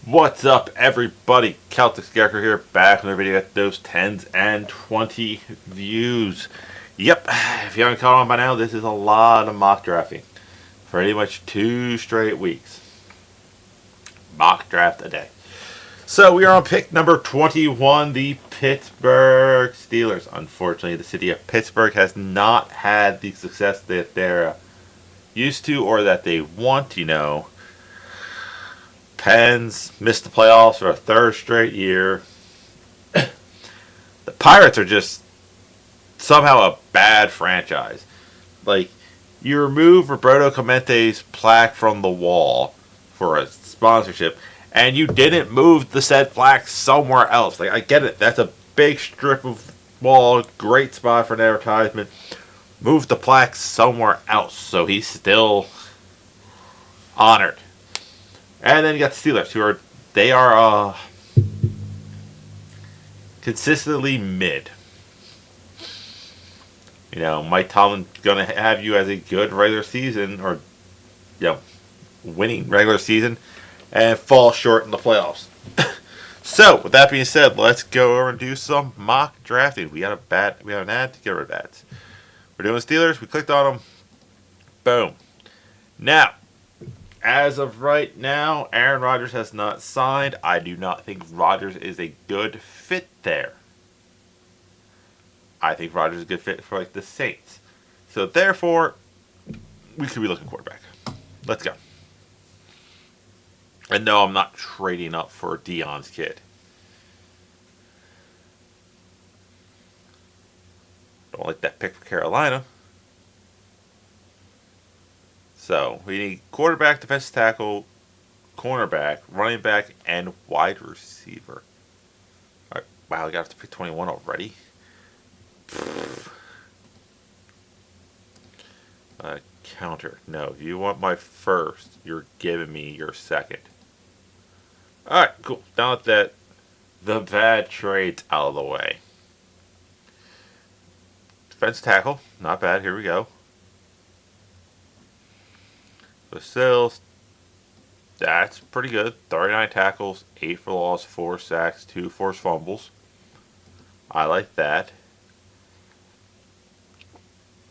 What's up, everybody? Celtic Scarecrow here, back with another video at those 10s and 20 views. Yep, if you haven't caught on by now, this is a lot of mock drafting. Pretty much 2 straight weeks. Mock draft a day. So we are on pick number 21, the Pittsburgh Steelers. Unfortunately, the city of Pittsburgh has not had the success that they're used to or that they want. Pens missed the playoffs for a 3rd straight year. The Pirates are just somehow a bad franchise. Like, you remove Roberto Clemente's plaque from the wall for a sponsorship, and you didn't move the said plaque somewhere else. Like, I get it. That's a big strip of wall, great spot for an advertisement. Move the plaque somewhere else so he's still honored. And then you got the Steelers, who are consistently mid. Mike Tomlin's gonna have you as a good regular season or winning regular season and fall short in the playoffs. So with that being said, let's go over and do some mock drafting. We have an ad to get rid of ads. We're doing Steelers, we clicked on them. Boom. Now, as of right now, Aaron Rodgers has not signed. I do not think Rodgers is a good fit there. I think Rodgers is a good fit for the Saints. So therefore, we could be looking quarterback. Let's go. And no, I'm not trading up for Deion's kid. Don't like that pick for Carolina. So, we need quarterback, defensive tackle, cornerback, running back, and wide receiver. All right. Wow, I got to pick 21 already. Counter. No, if you want my first, you're giving me your second. Alright, cool. Now that the bad trades out of the way. Defensive tackle. Not bad. Here we go. Sills, that's pretty good. 39 tackles, 8 for loss, 4 sacks, 2 forced fumbles. I like that.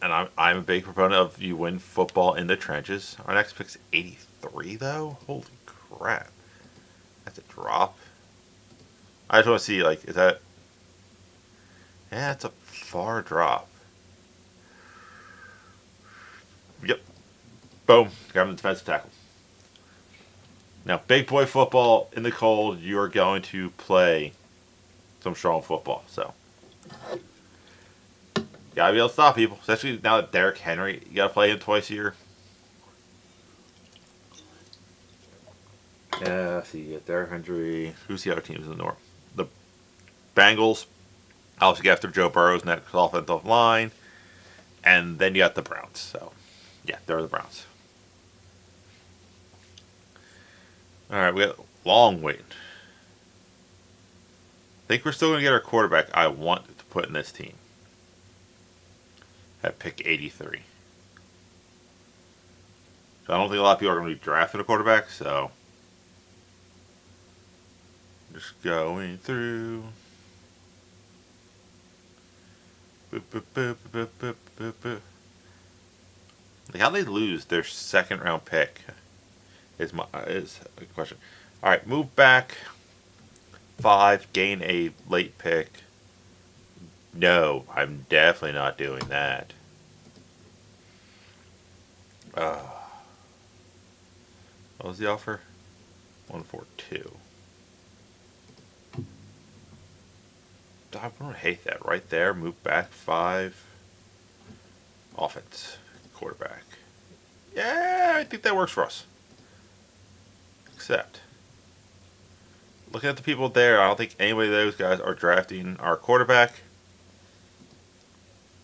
And I'm a big proponent of you win football in the trenches. Our next pick's 83, though. Holy crap. That's a drop. I just want to see, is that... Yeah, it's a far drop. Yep. Boom. Grab the defensive tackle. Now, big boy football in the cold, you're going to play some strong football. So, gotta be able to stop people. Especially now that Derrick Henry, you gotta play him twice a year. Yeah, see, you got Derrick Henry. Who's the other teams in the North? The Bengals. Obviously, get after Joe Burrow's next offensive line. And then you got the Browns. So, yeah, they're the Browns. Alright, we got a long wait. I think we're still going to get our quarterback I want to put in this team. At pick 83. So I don't think a lot of people are going to be drafting a quarterback, so... Just going through... Boop, boop, boop, boop, boop, boop, boop. How'd they lose their 2nd round pick? Is a question. All right, move back 5, gain a late pick. No, I'm definitely not doing that. What was the offer? 142. I don't hate that right there. Move back 5. Offense, quarterback. Yeah, I think that works for us. Except, looking at the people there, I don't think anybody of those guys are drafting our quarterback.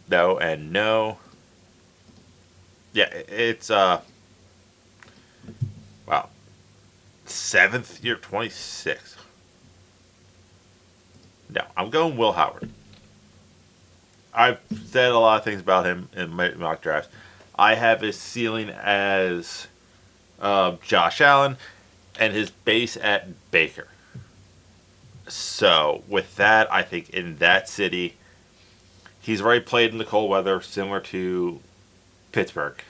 No and no. Yeah, it's, wow. 7th year, 26th. No, I'm going Will Howard. I've said a lot of things about him in my mock drafts. I have his ceiling as Josh Allen. and his base at Baker. So with that, I think in that city, he's already played in the cold weather, similar to Pittsburgh.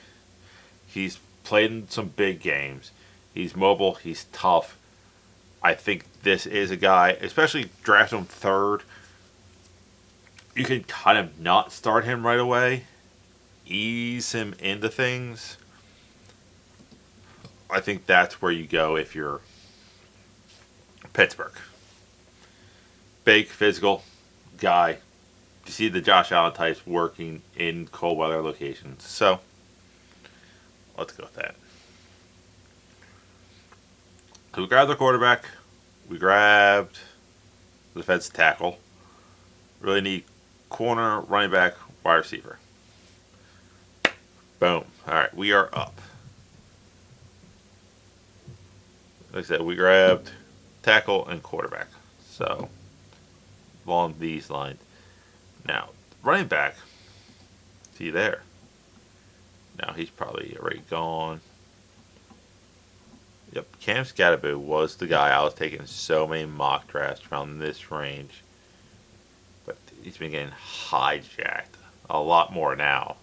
He's played in some big games. He's mobile. He's tough. I think this is a guy, especially draft him third. You can kind of not start him right away, ease him into things. I think that's where you go if you're Pittsburgh. Big, physical guy. You see the Josh Allen types working in cold weather locations. So, let's go with that. So we grabbed the quarterback. We grabbed the defensive tackle. Really need corner, running back, wide receiver. Boom. Alright, we are up. Like I said, we grabbed tackle and quarterback. So, along these lines. Now, running back. See there. Now, he's probably already gone. Yep, Cam Scatterbo was the guy I was taking so many mock drafts around this range. But he's been getting hijacked a lot more now.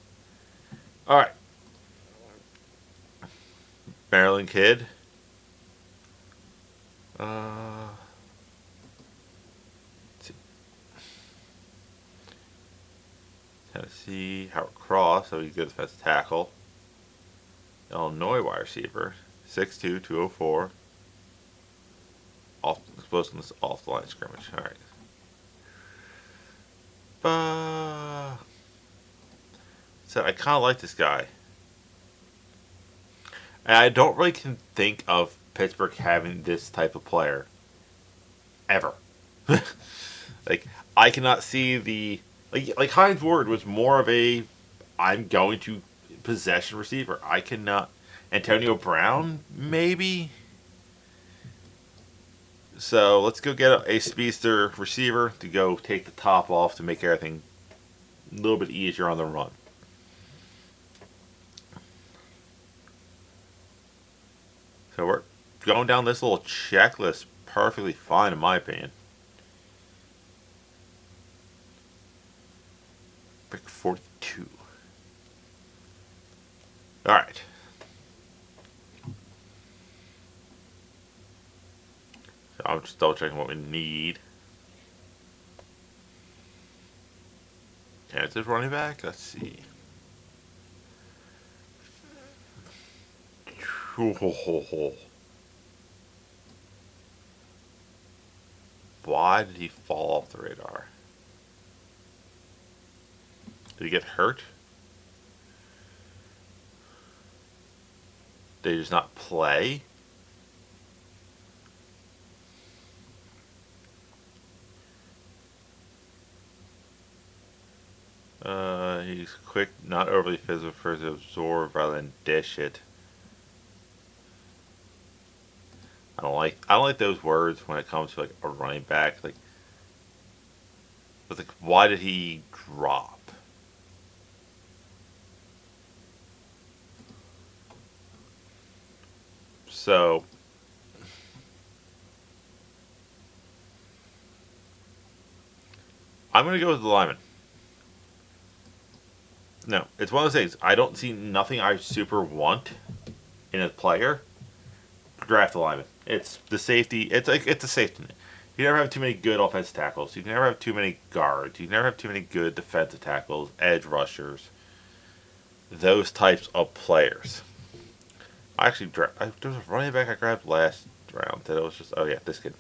Alright. Maryland kid. Tennessee, Howard Cross, so he's good defensive tackle. Illinois wide receiver, 6'2", 204. Explosiveness off the line of scrimmage. Alright. So I kind of like this guy. And I don't really can think of Pittsburgh having this type of player. Ever. Like, I cannot see the... Like Hines Ward was more of a I'm going to possession receiver. I cannot. Antonio Brown, maybe? So let's go get a speedster receiver to go take the top off to make everything a little bit easier on the run. So we're going down this little checklist perfectly fine in my opinion. Pick 42. Alright. So I'm just double checking what we need. Kansas running back? Let's see. Why did he fall off the radar? Did he get hurt? Did he just not play? He's quick, not overly physical for to absorb rather than dish it. I don't like those words when it comes to like a running back. Like, but like, why did he drop? So, I'm going to go with the lineman. No, it's one of those things. I don't see nothing I super want in a player. Draft a lineman. It's the safety. It's a safety net. You never have too many good offensive tackles. You can never have too many guards. You can never have too many good defensive tackles, edge rushers. Those types of players. I actually there was a running back I grabbed last round that it was just, oh yeah, this kid.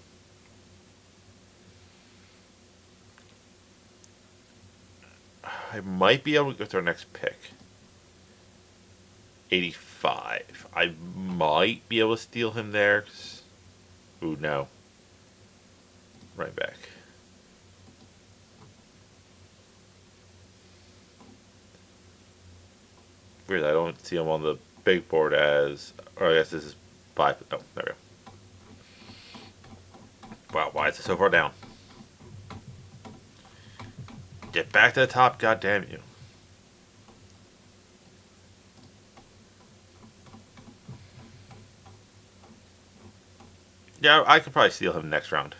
I might be able to go to our next pick. 85. I might be able to steal him there. Ooh, no. Right back. Weird, I don't see him on the big board as... Or I guess this is 5. Oh, there we go. Wow, why is it so far down? Get back to the top, goddamn you. Yeah, I could probably steal him next round.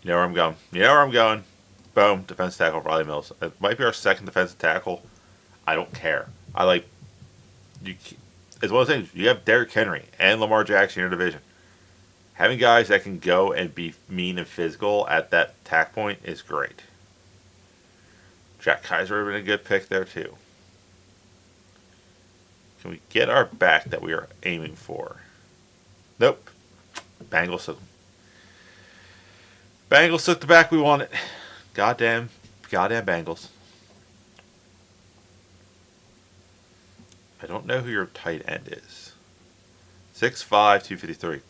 You know where I'm going. You know where I'm going. Boom. Defense tackle, Riley Mills. It might be our second defensive tackle. I don't care. I like. You, it's one of those things. You have Derrick Henry and Lamar Jackson in your division. Having guys that can go and be mean and physical at that tack point is great. Jack Kaiser would have been a good pick there, too. Can we get our back that we are aiming for? Nope. Bengals took the back we wanted. Goddamn Bengals. I don't know who your tight end is. 6'5", 253.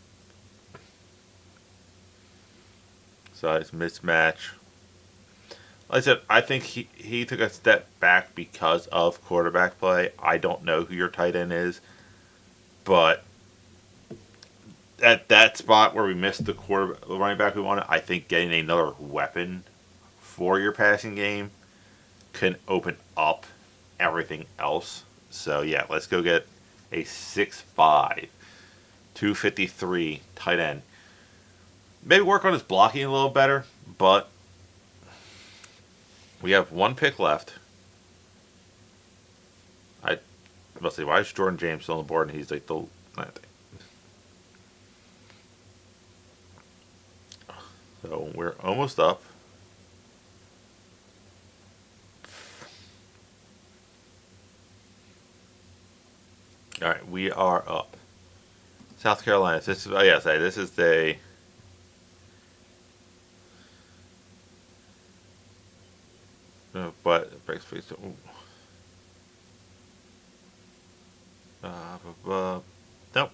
So it's mismatch. Like I said, I think he took a step back because of quarterback play. I don't know who your tight end is, but at that spot where we missed the running back we wanted, I think getting another weapon for your passing game can open up everything else. So yeah, let's go get a 6'5", 253 tight end. Maybe work on his blocking a little better, but we have one pick left. I must say, why is Jordan James still on the board and he's like the... So we're almost up. All right, we are up. South Carolina. This is this is the... but breaks free. Nope.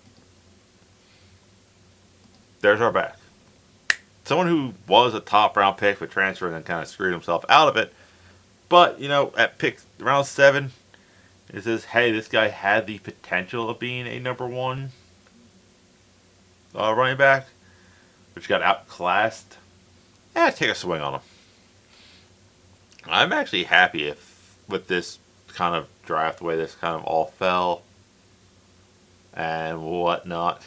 There's our back. Someone who was a top round pick but transferred and kind of screwed himself out of it. But, you know, at pick round 7, it says, hey, this guy had the potential of being a number 1 running back, which got outclassed. Take a swing on him. I'm actually happy with this kind of draft, the way this kind of all fell and whatnot.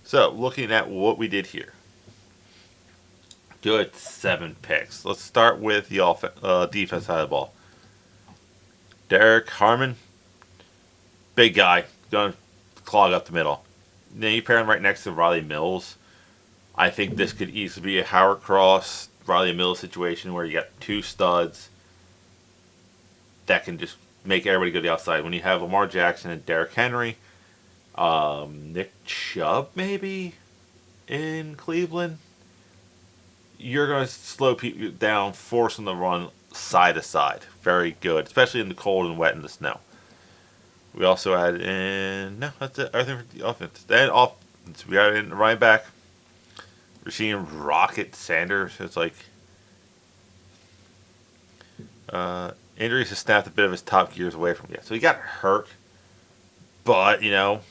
So, looking at what we did here. Good 7 picks. Let's start with the defense side of the ball. Derek Harmon, big guy, going to clog up the middle. Then you pair him right next to Riley Mills. I think this could easily be a Howard Cross, Riley Mills situation where you got 2 studs that can just make everybody go to the outside. When you have Lamar Jackson and Derrick Henry, Nick Chubb maybe in Cleveland, you're going to slow people down, force them to run side to side. Very good, especially in the cold and wet and the snow. We also added in... No, that's it. Everything for the offense. Then we added in running back. We're seeing Rocket Sanders. It's like... injuries have snapped a bit of his top gears away from him. So he got hurt. But, you know...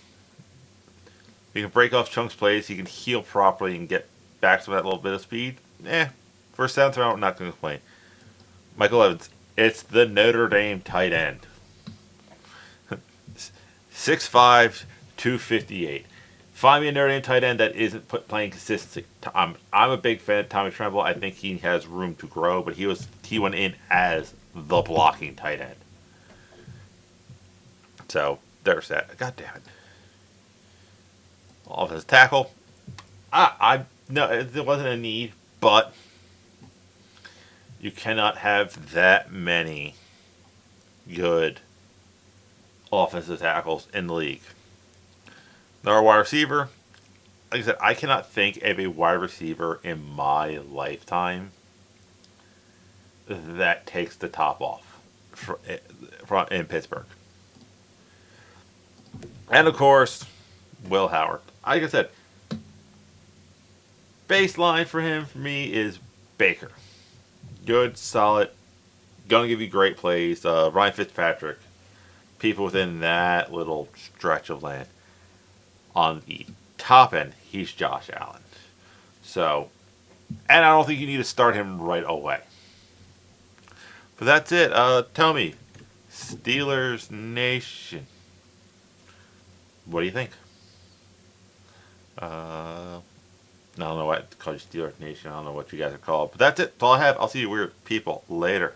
He can break off chunks plays. He can heal properly and get back to that little bit of speed. For a 7th round, I'm not going to complain. Michael Evans. It's the Notre Dame tight end. 6'5", 258. Find me a Notre Dame tight end that isn't playing consistency. I'm a big fan of Tommy Tremble. I think he has room to grow, but he went in as the blocking tight end. So there's that. God damn it. Offensive tackle. No, there wasn't a need, but you cannot have that many good offensive tackles in the league. Our wide receiver, like I said, I cannot think of a wide receiver in my lifetime that takes the top off in Pittsburgh. And of course, Will Howard. Like I said, baseline for him, for me, is Baker. Good, solid, gonna give you great plays. Ryan Fitzpatrick, people within that little stretch of land. On the top end, he's Josh Allen. So, and I don't think you need to start him right away. But that's it. Tell me, Steelers Nation, what do you think? I don't know what to call you, Steelers Nation. I don't know what you guys are called. But that's it. That's all I have. I'll see you weird people later.